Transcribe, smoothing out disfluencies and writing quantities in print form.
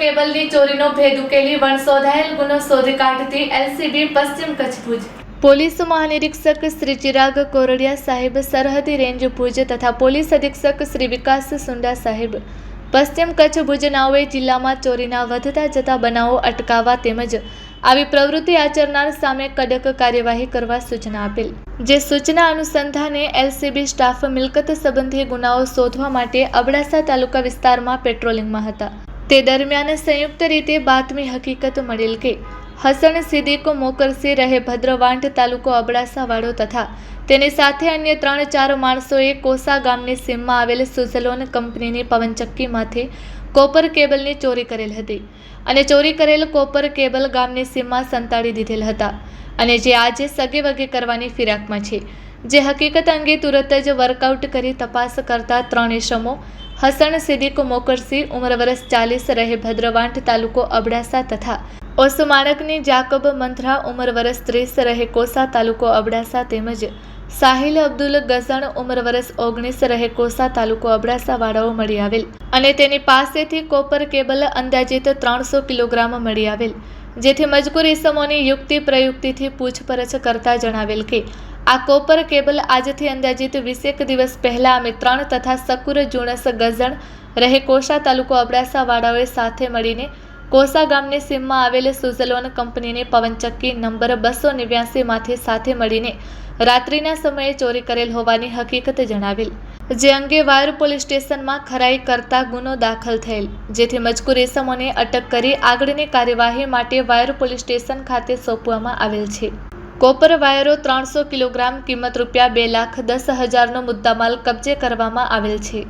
કેબલની ચોરીનો ભેદ ઉકેલી વણશોધાયેલ ગુનો શોધી કાઢતી એલસીબી પશ્ચિમ કચ્છ ભુજ। પોલીસ મહાનિરીક્ષક શ્રી ચિરાગ કોરડિયા સાહેબ સરહદી રેન્જ ભુજ તથા પોલીસ અધિક્ષક શ્રી વિકાસ સુંડા સાહેબ પશ્ચિમ કચ્છ ભુજ નાઓએ જિલ્લામાં ચોરીના વધતા જતા બનાવો અટકાવવા તેમજ આવી પ્રવૃત્તિ આચરનાર સામે કડક કાર્યવાહી કરવા સૂચના આપેલ। જે સૂચના અનુસંધાને એલસીબી સ્ટાફ મિલકત સંબંધી ગુનાઓ શોધવા માટે અબડાસા તાલુકા વિસ્તારમાં પેટ્રોલિંગમાં હતા। તે દરમિયાન સંયુક્ત રીતે બાતમી હકીકત મળેલ કે હસન સિદ્દીક મોકરસી રહે ભદ્રવાંઠ તાલુકો અબડાસા વાળો તથા તેની સાથે અન્ય 3-4 માણસોએ કોસા ગામની સીમમાં આવેલ સુઝલોન કંપનીની પવનચક્કીમાંથી કોપર કેબલની ચોરી કરેલ હતી અને ચોરી કરેલ કોપર કેબલ ગામની સીમમાં સંતાડી દીધેલ હતા અને જે આજે સગે વગે કરવાની ફિરાકમાં છે। જે હકીકત અંગે તુરત જ વર્કઆઉટ કરી તપાસ કરતા 3 ઇસમો હસન સિદ્દીક મોકરસી ઉંમર વર્ષ 40 રહે ભદ્રવાંઠ તાલુકો અબડાસા તથા ઓસમાણકની જાકબ મંથરા ઉંમર વર્ષ 30 રહે કોસા તાલુકો અબડાસા તેમજ સાહિલ અબ્દુલ ગઝણ ઉંમર વર્ષ 19 રહે કોસા તાલુકો અબડાસા વાળાઓ મળી આવેલ અને તેની પાસેથી કોપર કેબલ અંદાજિત 300 કિલોગ્રામ મળી આવેલ। જેથી મજકૂર ઇસમોની યુક્તિ પ્રયુક્તિથી પૂછપરછ કરતા જણાવેલ કે આ કોપર કેબલ આજથી અંદાજિત 20 દિવસ પહેલા અમે 3 તથા સકુર જુણસ ગઝણ રહે કોસા તાલુકો અબડાસા વાળાઓએ સાથે મળીને કોસા ગામની સીમમાં આવેલ સુઝલોન કંપનીની પવનચક્કી નંબર 289 માંથી સાથે મળીને રાત્રિના સમયે ચોરી કરેલ હોવાની હકીકત જણાવેલ। જે અંગે વાયર પોલીસ સ્ટેશનમાં ખરાઈ કરતા ગુનો દાખલ થયેલ। જેથી મજકૂર ઇસમોને અટક કરી આગળની કાર્યવાહી માટે વાયર પોલીસ સ્ટેશન ખાતે સોંપવામાં આવેલ છે। કોપર વાયરો 300 કિલોગ્રામ કિંમત રૂપિયા 2,10,000નો મુદ્દામાલ કબજે કરવામાં આવેલ છે।